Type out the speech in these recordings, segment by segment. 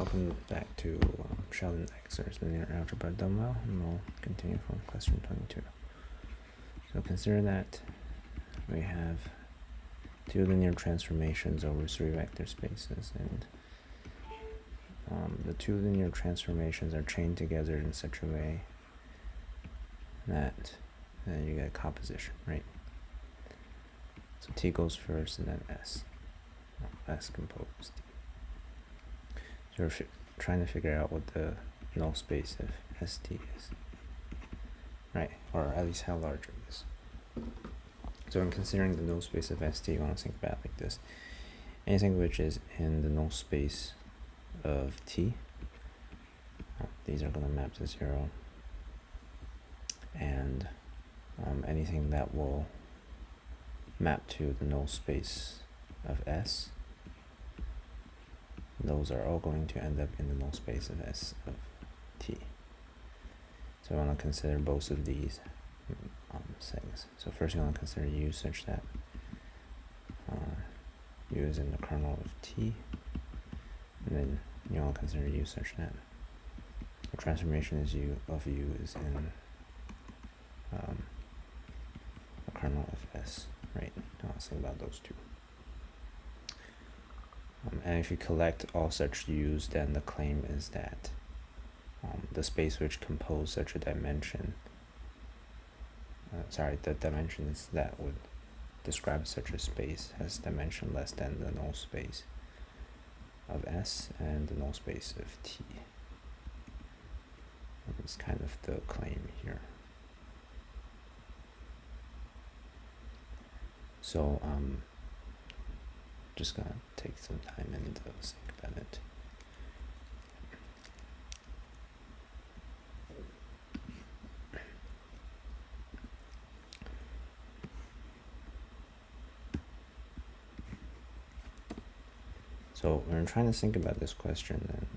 Welcome back to Sheldon Exer's linear algebra done well, and we'll continue from question 22. So consider that we have two linear transformations over three vector spaces, and the two linear transformations are chained together in such a way that you get composition, right? So T goes first and then S. S composes T. So we're trying to figure out what the null space of ST is, right? Or at least how large it is. So in considering the null space of ST, you want to think about it like this. Anything which is in the null space of T, these are going to map to 0. And anything that will map to the null space of S, those are all going to end up in the null space of S of T. So I want to consider both of these things. So first you want to consider U such that U is in the kernel of T, and then you want to consider U such that the transformation is U is in the kernel of S, right? Now let's think about those two. And if you collect all such U's, then the claim is that the space which compose such a dimension, the dimensions that would describe such a space has dimension less than the null space of S and the null space of T. It's kind of the claim here. So just gonna take some time and think about it. So when I'm trying to think about this question, then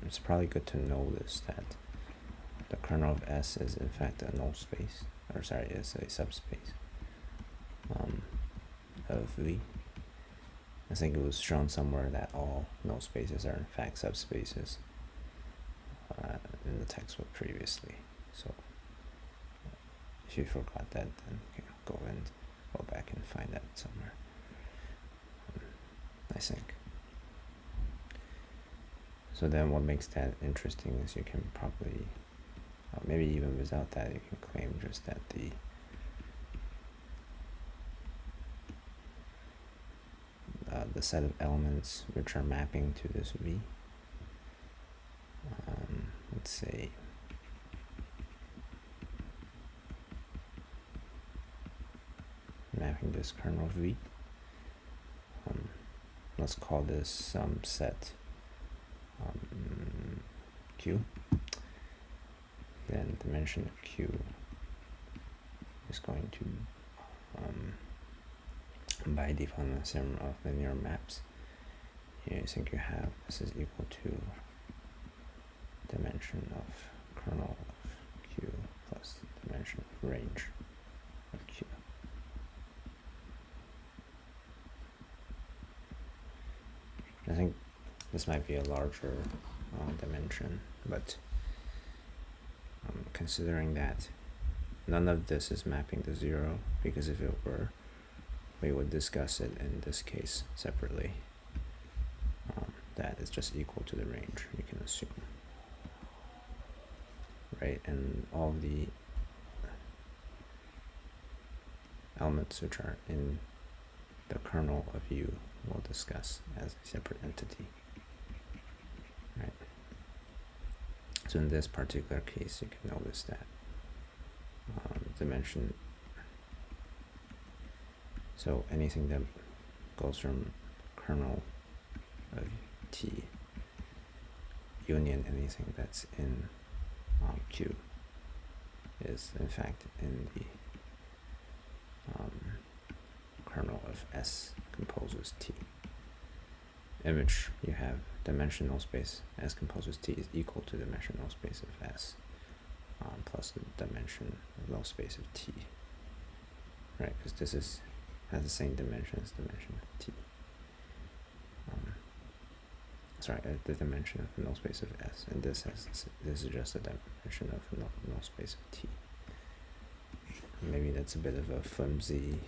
it's probably good to notice that the kernel of S is in fact a null space, is a subspace of V. I think it was shown somewhere that all null spaces are in fact subspaces in the textbook previously. So if you forgot that, then you can go back and find that somewhere. I think. So then what makes that interesting is you can probably, maybe even without that, you can claim just that the set of elements which are mapping to this V, let's say mapping this kernel V, let's call this some set Q, then dimension of Q is going to by default in the theorem of linear maps, here you think you have this is equal to dimension of kernel of Q plus dimension of range of Q. I think this might be a larger dimension, but considering that none of this is mapping to 0, because if it were, we would discuss it in this case separately. That is just equal to the range, you can assume. Right, and all the elements which are in the kernel of U we'll discuss as a separate entity. Right. So in this particular case, you can notice that dimension. So anything that goes from kernel of T union anything that's in Q is in fact in the kernel of S composes T, in which you have dimensional space S composes T is equal to dimensional space of S plus the dimension of null space of T, right? Because this has the same dimension as dimension of T. the dimension of the null space of S, and this is just the dimension of the null space of T. Maybe that's a bit of a flimsy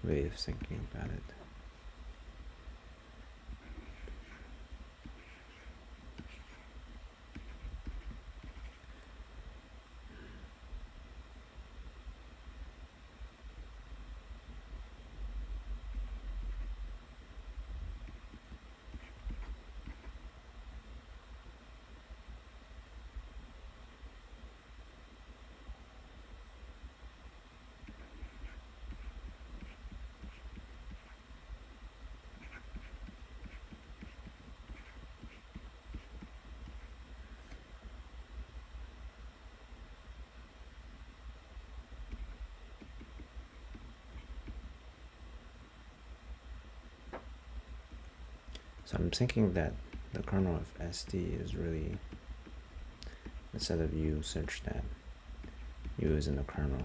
way of thinking about it. So I'm thinking that the kernel of SD is really a set of U such that U is in the kernel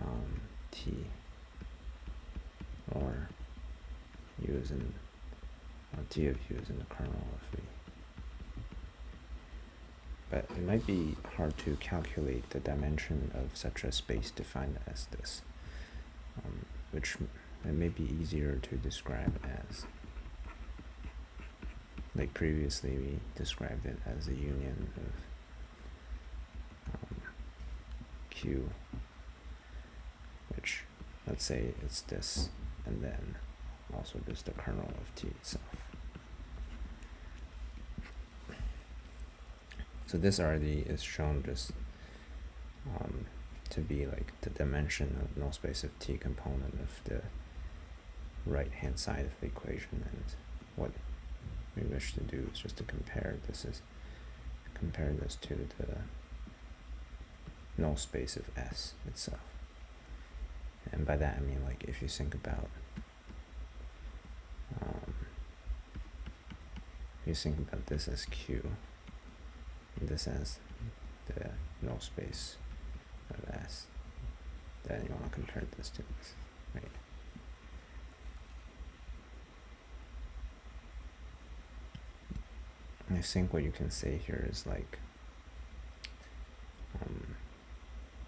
of T, or U is in, T of U is in the kernel of V. But it might be hard to calculate the dimension of such a space defined as this, which it may be easier to describe as, like previously we described it as a union of Q, which, let's say it's this, and then also just the kernel of T itself. So this already is shown just to be like the dimension of null space of T component of the right hand side of the equation, and what we wish to do is just to compare this to the null space of S itself. And by that I mean, like, if you think about this as Q and this as the null space of S, then you want to compare this to this, right? I think what you can say here is like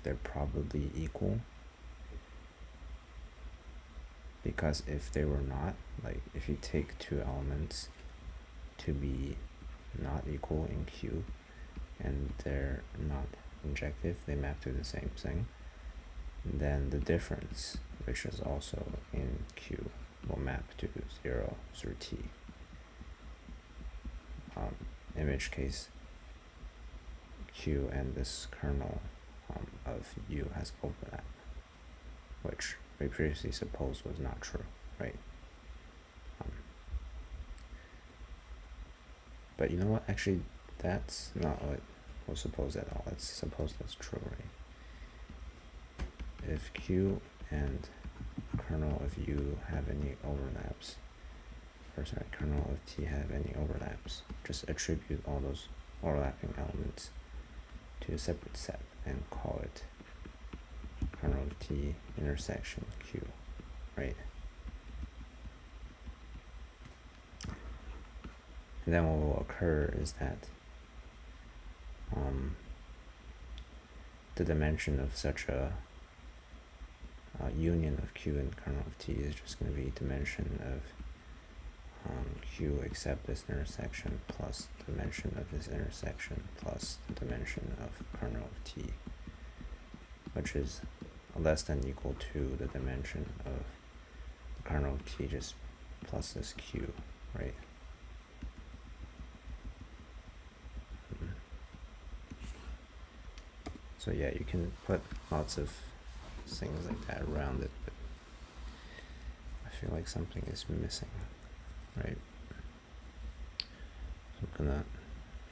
they're probably equal, because if they were not, like if you take two elements to be not equal in Q and they're not injective, they map to the same thing, then the difference, which is also in Q, will map to 0 through T. In which case Q and this kernel of U has overlap, which we previously supposed was not true, right? But you know what, actually that's not what was supposed at all. Let's suppose that's true, right? If Q and kernel of U have any overlaps, kernel of T have any overlaps, just attribute all those overlapping elements to a separate set and call it kernel of T intersection Q, right? And then what will occur is that the dimension of such a union of Q and kernel of T is just going to be dimension of Q except this intersection plus the dimension of this intersection plus the dimension of kernel of T, which is less than or equal to the dimension of the kernel of T just plus this Q, right? So yeah, you can put lots of things like that around it, but I feel like something is missing, right? So I'm gonna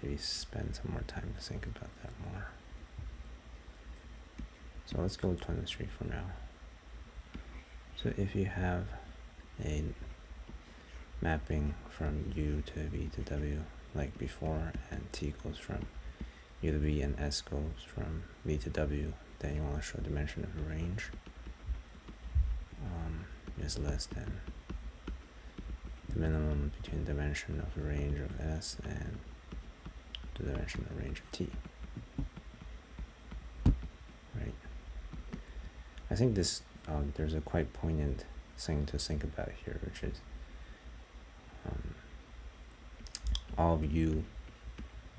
maybe spend some more time to think about that more. So let's go with 23 for now. So if you have a mapping from U to V to W like before, and T goes from U to V and S goes from V to W, then you want to show dimension of a range is less than the minimum between dimension of the range of S and the dimension of range of T. Right. I think this there's a quite poignant thing to think about here, which is all of U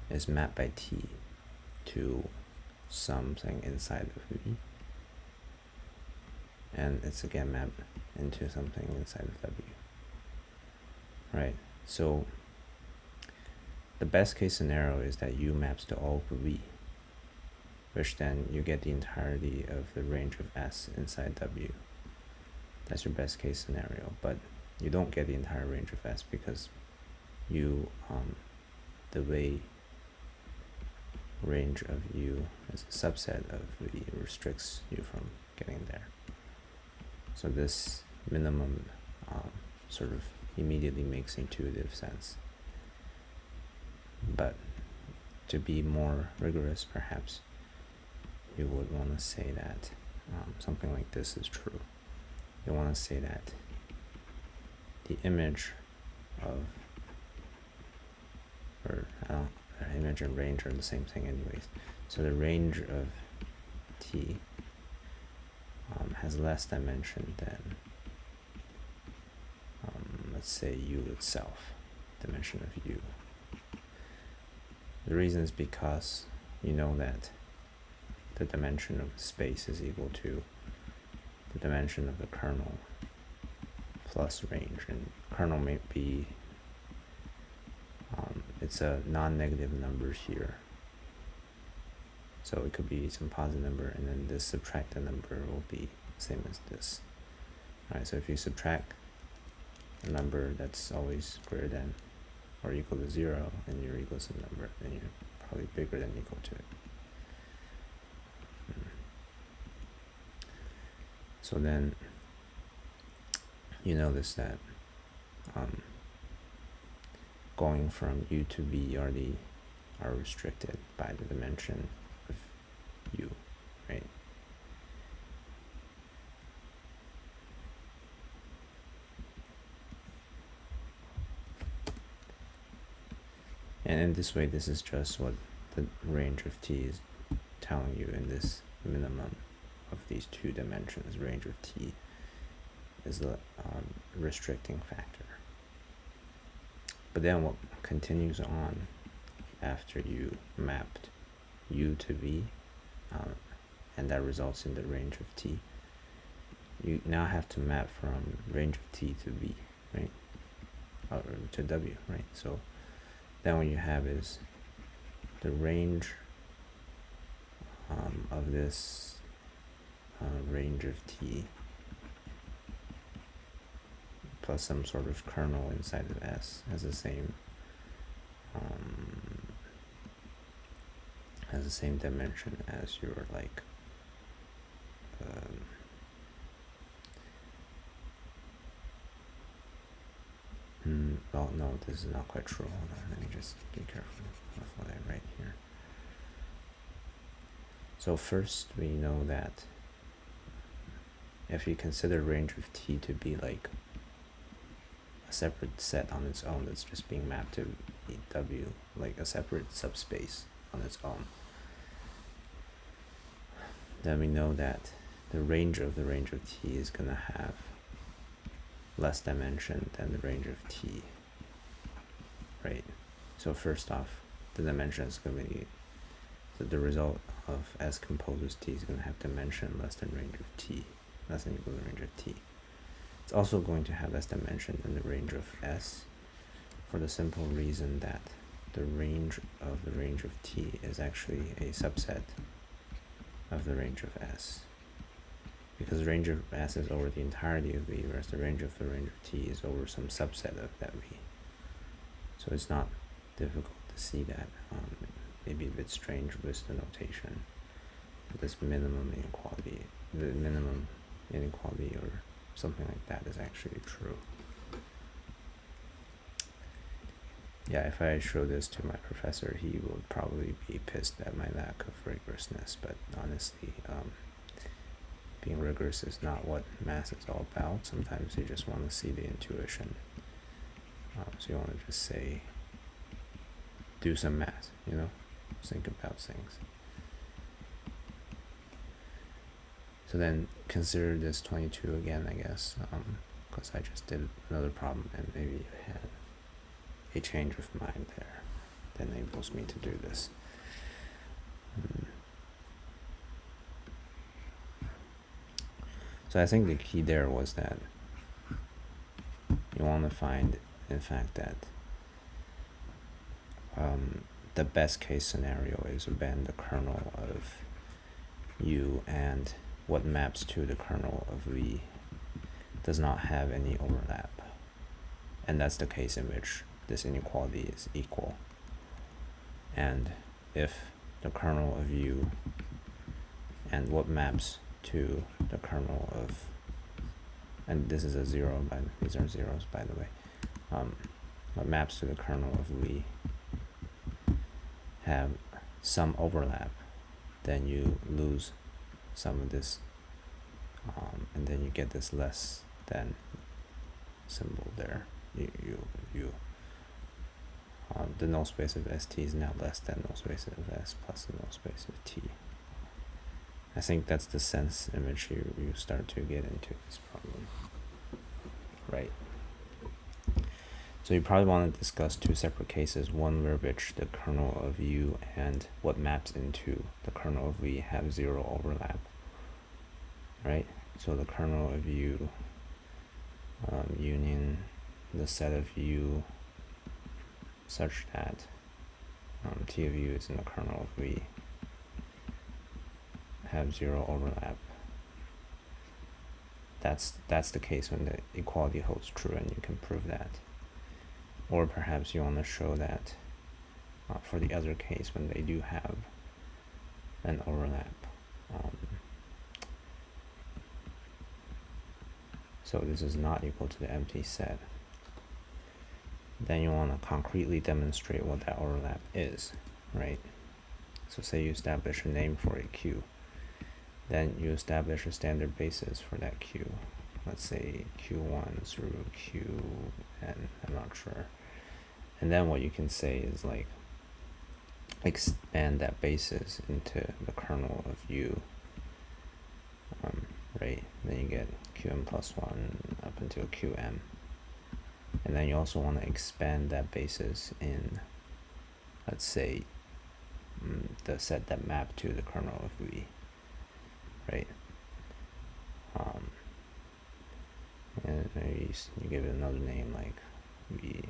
is mapped by T to something inside of V, and it's again mapped into something inside of W. Right, so the best case scenario is that U maps to all of V, which then you get the entirety of the range of S inside W. That's your best case scenario, but you don't get the entire range of S because U, the way range of U as a subset of V restricts you from getting there. So this minimum sort of immediately makes intuitive sense. But to be more rigorous, perhaps you would want to say that something like this is true. You want to say that the image of, image and range are the same thing anyways. So the range of T has less dimension than, let's say, U itself, dimension of U. The reason is because you know that the dimension of space is equal to the dimension of the kernel plus range, and kernel may be it's a non-negative number here, so it could be some positive number, and then this subtracted number will be same as this. Alright, so if you subtract a number that's always greater than or equal to 0 and you're equal to some number, then you're probably bigger than equal to it. So then you notice that going from U to V are restricted by the dimension of U, right? And in this way, this is just what the range of T is telling you in this minimum of these two dimensions. Range of T is the restricting factor. But then what continues on after you mapped U to V, and that results in the range of T, you now have to map from range of T to V, right? Or to W, right? So then what you have is the range of this range of T plus some sort of kernel inside of S has the same dimension as your well, no, this is not quite true. Hold on, let me just be careful of what I write here. So first we know that if you consider range of T to be like a separate set on its own that's just being mapped to W, like a separate subspace on its own, then we know that the range of T is going to have less dimension than the range of T, right? So first off, the dimension is going to be, so the result of S composes T is going to have dimension less than range of T, less than equal to range of T. It's also going to have less dimension than the range of S, for the simple reason that the range of T is actually a subset of the range of S, because the range of S is over the entirety of V, whereas the range of T is over some subset of that V. So it's not difficult to see that. Maybe a bit strange with the notation, but this minimum inequality, the minimum inequality or something like that is actually true. Yeah, if I show this to my professor, he would probably be pissed at my lack of rigorousness, but honestly, being rigorous is not what math is all about. Sometimes you just want to see the intuition So you want to just say, do some math, you know, think about things. So then consider this 22 again, I guess, because I just did another problem and maybe I had a change of mind there that enables me to do this. So I think the key there was that you want to find, in fact, that the best case scenario is when the kernel of U and what maps to the kernel of V does not have any overlap. And that's the case in which this inequality is equal. And if the kernel of U and what maps to the kernel of, and this is a 0, but these are zeros, by the way, what maps to the kernel of V have some overlap, then you lose some of this, and then you get this less than symbol there. The null space of ST is now less than null space of S plus the null space of T. I think that's the sense in which you start to get into this problem, right? So you probably want to discuss two separate cases, one where which the kernel of U and what maps into the kernel of V have 0 overlap, right? So the kernel of U union the set of U such that T of U is in the kernel of V have 0 overlap. That's the case when the equality holds true and you can prove that. Or perhaps you want to show that for the other case when they do have an overlap. So this is not equal to the empty set. Then you want to concretely demonstrate what that overlap is, right? So say you establish a name for a Q. Then you establish a standard basis for that Q. Let's say Q1 through Qn, I'm not sure. And then what you can say is like expand that basis into the kernel of U, right? Then you get Qm plus 1 up until Qm. And then you also want to expand that basis in, let's say, the set that map to the kernel of V, right? And maybe you give it another name like V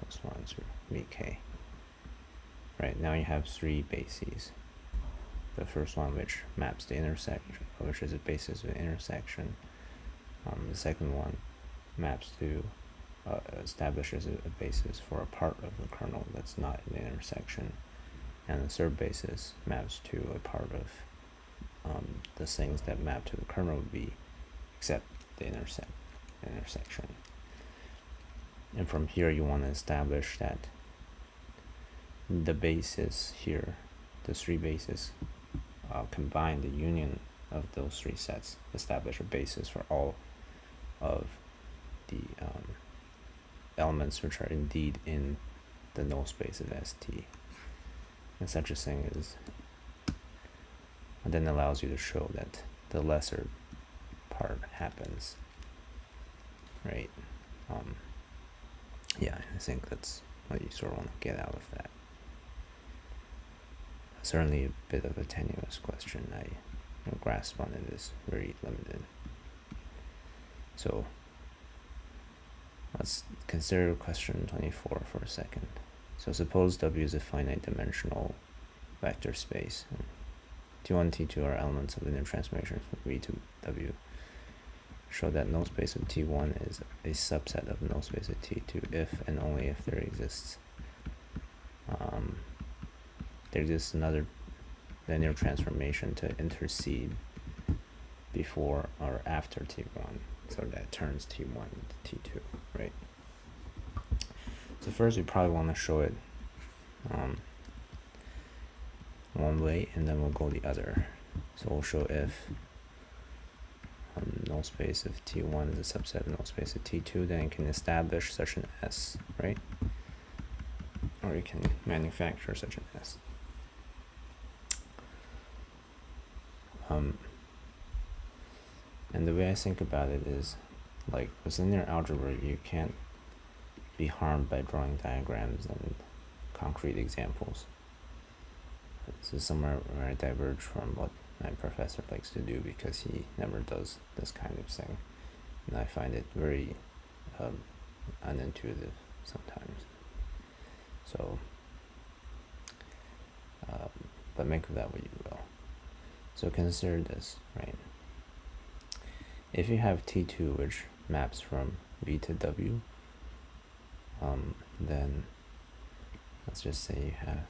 plus 1 through Vk. Right, now you have 3 bases. The first one which maps the intersection, which is a basis of the intersection. The second one maps to, establishes a basis for a part of the kernel that's not in the intersection. And the third basis maps to a part of the things that map to the kernel of V except the intersection. And from here you want to establish that the basis here, the 3 bases, combine the union of those 3 sets, establish a basis for all of the elements which are indeed in the null space of ST. And such a thing is, and then allows you to show that the lesser part happens, right? Yeah, I think that's what you sort of want to get out of that. Certainly a bit of a tenuous question. Grasp on it is very limited. So let's consider question 24 for a second. So suppose W is a finite dimensional vector space. T1, T2 are elements of linear transformations from V to W. Show that null space of T1 is a subset of null space of T2 if and only if there exists another linear transformation to intercede before or after T1, so that turns T1 into T2, right? So first we probably want to show it one way, and then we'll go the other. So we'll show if null space of T1 is a subset of null space of T2, then it can establish such an S, right? or you can manufacture such an S. And the way I think about it is, like, with linear algebra, you can't be harmed by drawing diagrams and concrete examples. This is somewhere where I diverge from what my professor likes to do, because he never does this kind of thing, and I find it very unintuitive sometimes. So, but make of that what you will. So consider this, right? If you have T2 which maps from V to W, then let's just say you have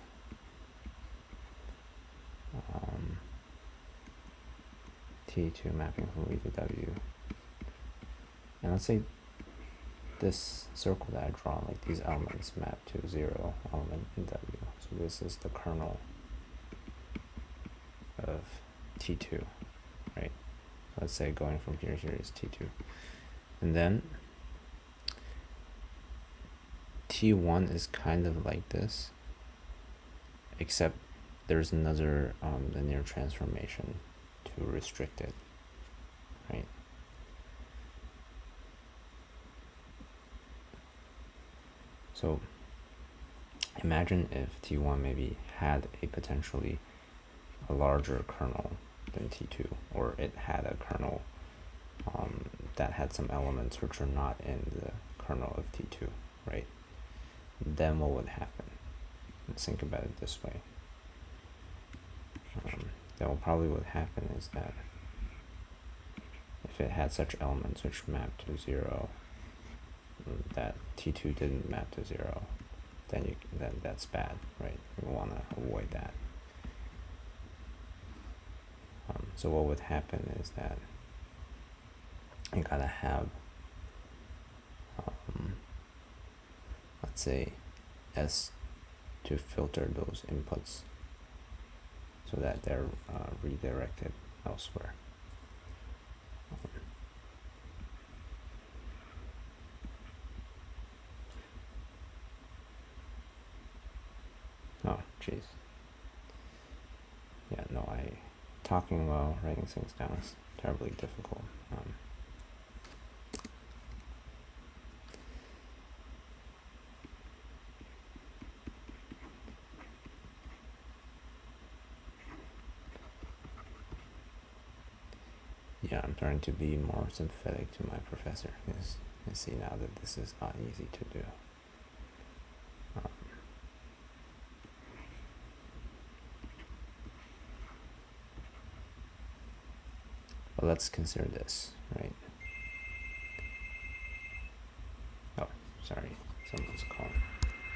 T2 mapping from V to W, and let's say this circle that I draw, like these elements map to 0 element in W. So this is the kernel of T2, right? Let's say going from here to here is T2. And then T1 is kind of like this, except there's another linear transformation to restrict it, right? So imagine if T1 maybe had a potentially a larger kernel than T2, or it had a kernel that had some elements which are not in the kernel of T2, right? Then what would happen? Let's think about it this way. Then what probably would happen is that if it had such elements which mapped to 0, that T2 didn't map to 0, then that's bad, right? We want to avoid that. So what would happen is that you gotta have, let's say, S to filter those inputs so that they're redirected elsewhere. Oh, jeez. Yeah, no, talking while writing things down is terribly difficult. Yeah, I'm trying to be more sympathetic to my professor, because I see now that this is not easy to do. But let's consider this, right? Oh, sorry, someone's calling.